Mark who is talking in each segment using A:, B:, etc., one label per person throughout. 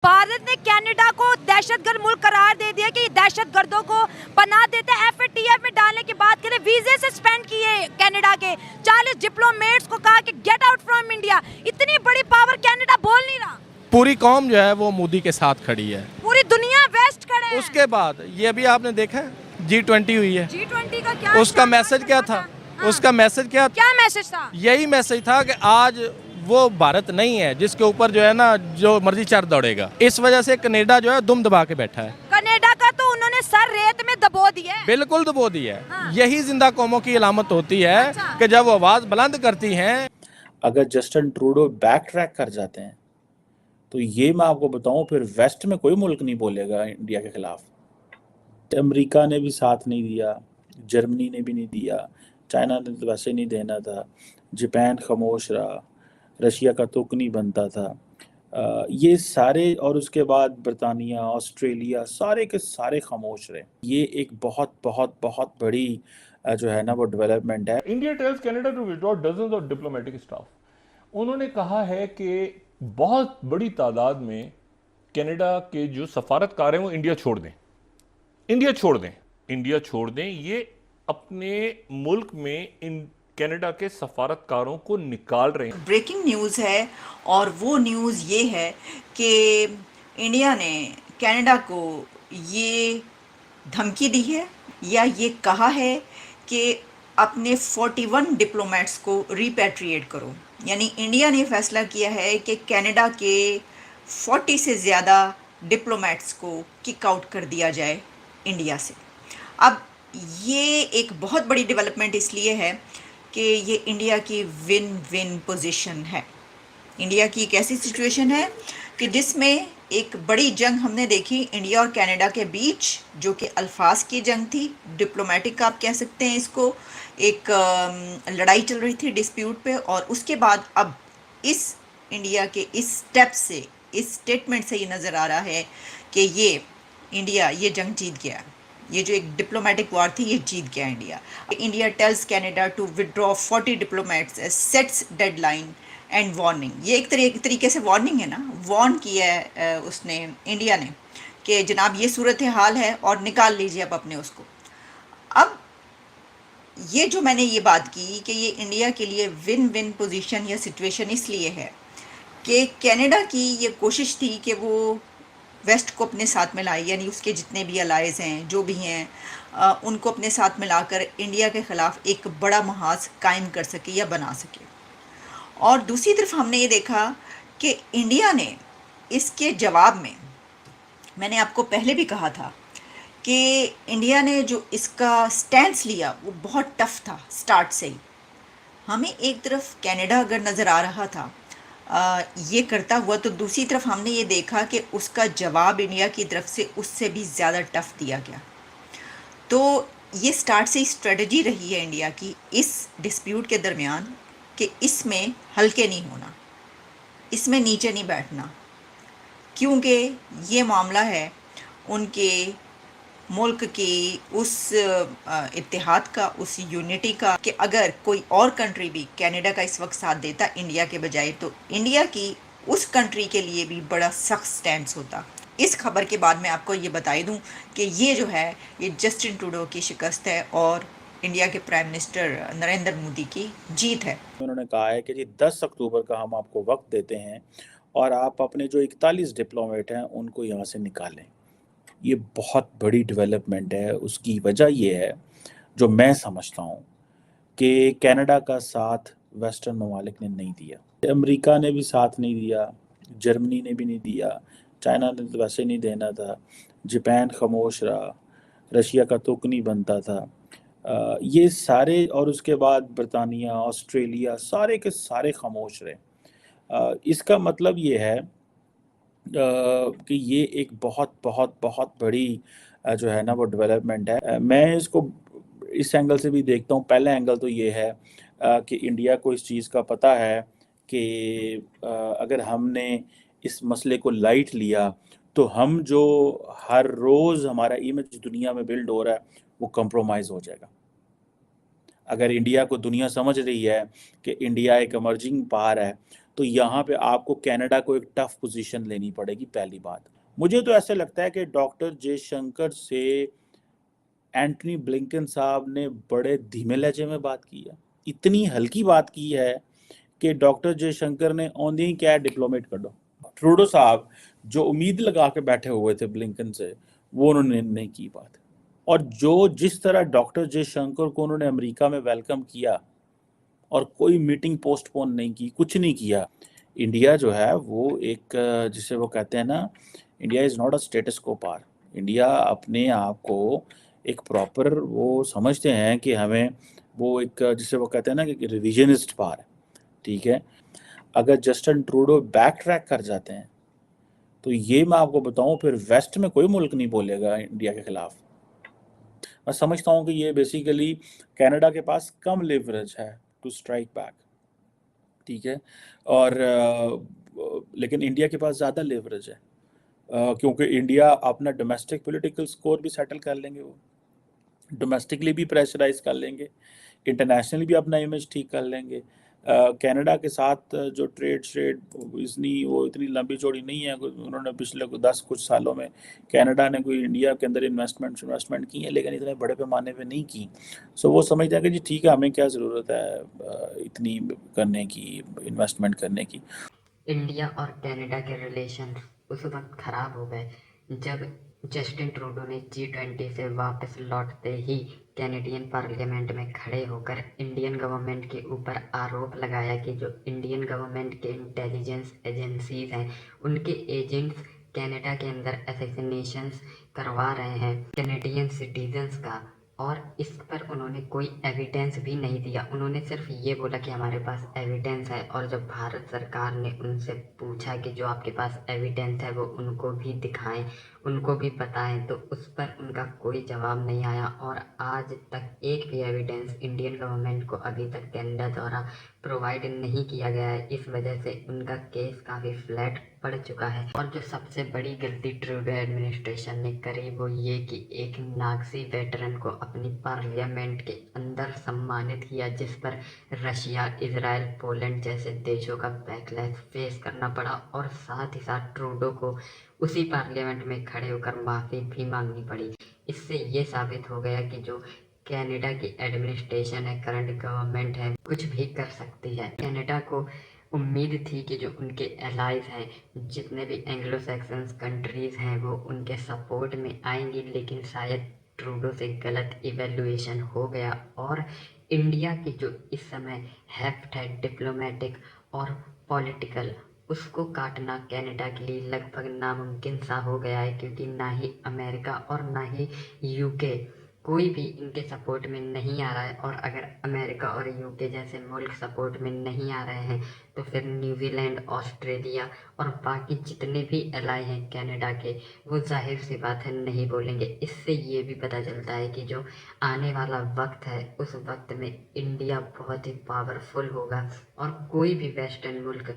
A: भारत ने कनाडा को दहशतगर्द मुल्क करार दे दिया कि दहशतगर्दों को पनाह देते हैं। एफएटीएफ में डालने की बात करें, वीजे सस्पेंड किए कनाडा के 40 डिप्लोमेट्स को, कहा कि गेट आउट फ्रॉम इंडिया। इतनी बड़ी पावर कनाडा बोल नहीं रहा।
B: पूरी कौम जो है वो मोदी के साथ खड़ी है,
A: पूरी दुनिया वेस्ट खड़े है।
B: उसके बाद ये भी आपने देखा है G20 हुई है,
A: G20 का क्या
B: उसका मैसेज क्या था? उसका मैसेज
A: क्या मैसेज था?
B: यही मैसेज था कि आज वो भारत नहीं है जिसके ऊपर जो है ना जो मर्जी चढ़ दौड़ेगा। इस वजह से कनाडा जो है दुम दबा के बैठा है।
A: कनाडा का तो उन्होंने सर रेत में दबो दिया है।
B: बिल्कुल दबो दिया है।
A: हाँ।
B: यही जिंदा कौमों की अलामत होती है कि जब वो आवाज बुलंद करती हैं।
C: अगर जस्टिन ट्रूडो बैक ट्रैक कर जाते हैं तो ये मैं आपको बताऊं, फिर वेस्ट में कोई मुल्क नहीं बोलेगा इंडिया के खिलाफ। अमेरिका ने भी साथ नहीं दिया, जर्मनी ने भी नहीं दिया, चाइना ने तो वैसे नहीं देना था, जापान खामोश रहा, रशिया का तुक नहीं बनता था। ये सारे, और उसके बाद बरतानिया, ऑस्ट्रेलिया, सारे के सारे खामोश रहे। ये एक बहुत बहुत बहुत बड़ी जो है ना वो डेवलपमेंट है।
D: India tells Canada to withdraw dozens of diplomatic staff. उन्होंने कहा है कि बहुत बड़ी तादाद में कनाडा के जो सफारतकार हैं वो इंडिया छोड़ दें, इंडिया छोड़ दें, इंडिया छोड़ दें। ये अपने मुल्क में इन कनाडा के सफारतकारों को निकाल रहे हैं।
E: ब्रेकिंग न्यूज़ है, और वो न्यूज़ ये है कि इंडिया ने कनाडा को ये धमकी दी है या ये कहा है कि अपने 41 डिप्लोमेट्स को रिपैट्रिएट करो। यानी इंडिया ने फैसला किया है कि कनाडा के 40 से ज़्यादा डिप्लोमेट्स को किक आउट कर दिया जाए इंडिया से। अब ये एक बहुत बड़ी डेवलपमेंट इसलिए है कि ये इंडिया की विन विन पोजीशन है। इंडिया की एक ऐसी सिचुएशन है कि जिसमें एक बड़ी जंग हमने देखी इंडिया और कनाडा के बीच, जो कि अल्फाज की जंग थी, डिप्लोमेटिक आप कह सकते हैं इसको। एक लड़ाई चल रही थी डिस्प्यूट पे, और उसके बाद अब इस इंडिया के इस स्टेप से, इस स्टेटमेंट से ये नज़र आ रहा है कि ये इंडिया ये जंग जीत गया। ये जो एक डिप्लोमेटिक वॉर थी ये जीत गया India. India tells Canada to withdraw 40 diplomats, sets deadline and warning. ये एक तरीके से वार्निंग है ना, वार्न किया है उसने, इंडिया ने, कि जनाब ये सूरत हाल है और निकाल लीजिए अब अपने उसको। अब ये जो मैंने ये बात की कि ये इंडिया के लिए विन विन पोजीशन या सिचुएशन इसलिए है कि कनाडा की ये कोशिश थी कि वो वेस्ट को अपने साथ में लाए, यानी उसके जितने भी अलाइज हैं, जो भी हैं, उनको अपने साथ मिलाकर इंडिया के ख़िलाफ़ एक बड़ा महाज कायम कर सके या बना सके। और दूसरी तरफ हमने ये देखा कि इंडिया ने इसके जवाब में, मैंने आपको पहले भी कहा था कि इंडिया ने जो इसका स्टैंड लिया वो बहुत टफ था स्टार्ट से ही। हमें एक तरफ कनाडा अगर नज़र आ रहा था ये करता हुआ, तो दूसरी तरफ हमने ये देखा कि उसका जवाब इंडिया की तरफ से उससे भी ज़्यादा टफ दिया गया। तो ये स्टार्ट से स्ट्रेटजी रही है इंडिया की इस डिस्प्यूट के दरमियान कि इसमें हल्के नहीं होना, इसमें नीचे नहीं बैठना, क्योंकि ये मामला है उनके मुल्क की उस इत्तेहाद का, उस यूनिटी का, कि अगर कोई और कंट्री भी कनाडा का इस वक्त साथ देता इंडिया के बजाय, तो इंडिया की उस कंट्री के लिए भी बड़ा सख्त स्टैंड होता। इस खबर के बाद मैं आपको ये बताई दूं कि ये जो है ये जस्टिन ट्रूडो की शिकस्त है और इंडिया के प्राइम मिनिस्टर नरेंद्र मोदी की जीत है।
C: उन्होंने कहा है कि जी 10 अक्टूबर का हम आपको वक्त देते हैं और आप अपने जो 41 डिप्लोमेट हैं उनको यहाँ से निकालें। ये बहुत बड़ी डेवलपमेंट है। उसकी वजह ये है, जो मैं समझता हूँ, कि कनाडा का साथ वेस्टर्न ममालिक ने नहीं दिया, अमेरिका ने भी साथ नहीं दिया, जर्मनी ने भी नहीं दिया, चाइना ने तो वैसे नहीं देना था, जापान खामोश रहा, रशिया का तुक नहीं बनता था। ये सारे, और उसके बाद बरतानिया, ऑस्ट्रेलिया, सारे के सारे खामोश रहे। इसका मतलब ये है कि ये एक बहुत बहुत बहुत बड़ी जो है ना वो डेवलपमेंट है। मैं इसको इस एंगल से भी देखता हूँ। पहला एंगल तो ये है कि इंडिया को इस चीज़ का पता है कि अगर हमने इस मसले को लाइट लिया तो हम जो हर रोज़ हमारा इमेज दुनिया में बिल्ड हो रहा है वो कंप्रोमाइज़ हो जाएगा। अगर इंडिया को दुनिया समझ रही है कि इंडिया एक इमर्जिंग पावर है, तो यहाँ पे आपको कनाडा को एक टफ पोजीशन लेनी पड़ेगी। पहली बात, मुझे तो ऐसे लगता है कि डॉक्टर जयशंकर से एंटनी ब्लिंकन साहब ने बड़े धीमे लहजे में बात की है, इतनी हल्की बात की है कि डॉक्टर जयशंकर ने औंधी ही क्या डिप्लोमेट कर दो। ट्रूडो साहब जो उम्मीद लगा के बैठे हुए थे ब्लिंकन से, वो उन्होंने नहीं की बात। और जो जिस तरह डॉक्टर जयशंकर को उन्होंने अमेरिका में वेलकम किया और कोई मीटिंग पोस्टपोन नहीं की, कुछ नहीं किया। इंडिया जो है वो एक जिसे वो कहते हैं ना, India is not a status को पार। इंडिया अपने आप को एक प्रॉपर वो समझते हैं कि हमें वो एक जिसे वो कहते हैं ना कि रिविजनिस्ट पार है, ठीक है। अगर जस्टिन ट्रूडो बैक ट्रैक कर जाते हैं तो ये मैं आपको बताऊं, फिर वेस्ट में कोई मुल्क नहीं बोलेगा इंडिया के खिलाफ। मैं समझता हूं कि ये बेसिकली कनाडा के पास कम लेवरेज है टू स्ट्राइक बैक, ठीक है। और लेकिन इंडिया के पास ज़्यादा लेवरेज है, क्योंकि इंडिया अपना डोमेस्टिक पॉलिटिकल स्कोर भी सेटल कर लेंगे, वो डोमेस्टिकली भी प्रेशराइज कर लेंगे, इंटरनेशनली भी अपना इमेज ठीक कर लेंगे। कनाडा के साथ जो ट्रेड इतनी लंबी चौड़ी नहीं है। उन्होंने पिछले 10 कुछ सालों में कनाडा ने कोई इंडिया के अंदर इन्वेस्टमेंट की है, लेकिन इतने बड़े पैमाने पे नहीं की। सो वो समझते हैं कि जी ठीक है, हमें क्या ज़रूरत है इतनी करने की, इन्वेस्टमेंट करने की।
F: इंडिया और कनाडा के रिलेशन उस वक्त खराब हो गए जब जस्टिन ट्रूडो ने G20 से वापस लौटते ही कैनेडियन पार्लियामेंट में खड़े होकर इंडियन गवर्नमेंट के ऊपर आरोप लगाया कि जो इंडियन गवर्नमेंट के इंटेलिजेंस एजेंसीज हैं उनके एजेंट्स कनाडा के अंदर असैसिनेशंस करवा रहे हैं कैनेडियन सिटीजन्स का। और इस पर उन्होंने कोई एविडेंस भी नहीं दिया। उन्होंने सिर्फ ये बोला कि हमारे पास एविडेंस है, और जब भारत सरकार ने उनसे पूछा कि जो आपके पास एविडेंस है वो उनको भी दिखाएं, उनको भी बताएं, तो उस पर उनका कोई जवाब नहीं आया। और आज तक एक भी एविडेंस इंडियन गवर्नमेंट को अभी तक कनाडा द्वारा प्रोवाइड नहीं किया गया है। इस वजह से उनका केस काफ़ी फ्लैट पड़ चुका है। और जो सबसे बड़ी गलती ट्रूडो एडमिनिस्ट्रेशन ने करी वो ये कि एक नाज़ी वेटरन को अपनी पार्लियामेंट के अंदर सम्मानित किया, जिस पर रशिया, इजराइल, पोलैंड जैसे देशों का बैकलैश फेस करना पड़ा। और साथ ही साथ ट्रूडो को उसी पार्लियामेंट में खड़े होकर माफ़ी भी मांगनी पड़ी। इससे ये साबित हो गया कि जो कनाडा की एडमिनिस्ट्रेशन है, करंट गवर्नमेंट है, कुछ भी कर सकती है। कनाडा को उम्मीद थी कि जो उनके एलाइज हैं, जितने भी एंग्लो सैक्सन्स कंट्रीज़ हैं, वो उनके सपोर्ट में आएंगी, लेकिन शायद ट्रूडो से गलत इवेल्युएशन हो गया। और इंडिया की जो इस समय हेफ्ट है डिप्लोमेटिक और पॉलिटिकल, उसको काटना कनाडा के लिए लगभग नामुमकिन सा हो गया है, क्योंकि ना ही अमेरिका और ना ही यूके कोई भी इनके सपोर्ट में नहीं आ रहा है। और अगर अमेरिका और यूके जैसे मुल्क सपोर्ट में नहीं आ रहे हैं तो फिर न्यूजीलैंड, ऑस्ट्रेलिया और बाकी जितने भी एलाई हैं कनाडा के, वो जाहिर सी बात है नहीं बोलेंगे। इससे ये भी पता चलता है कि जो आने वाला वक्त है उस वक्त में इंडिया बहुत ही पावरफुल होगा और कोई भी वेस्टर्न मुल्क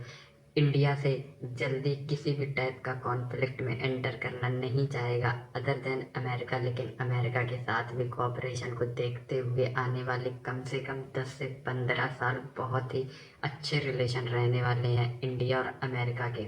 F: इंडिया से जल्दी किसी भी टाइप का कॉन्फ्लिक्ट में एंटर करना नहीं चाहेगा अदर देन अमेरिका। लेकिन अमेरिका के साथ भी कोऑपरेशन को देखते हुए आने वाले कम से कम 10 से 15 साल बहुत ही अच्छे रिलेशन रहने वाले हैं इंडिया और अमेरिका के।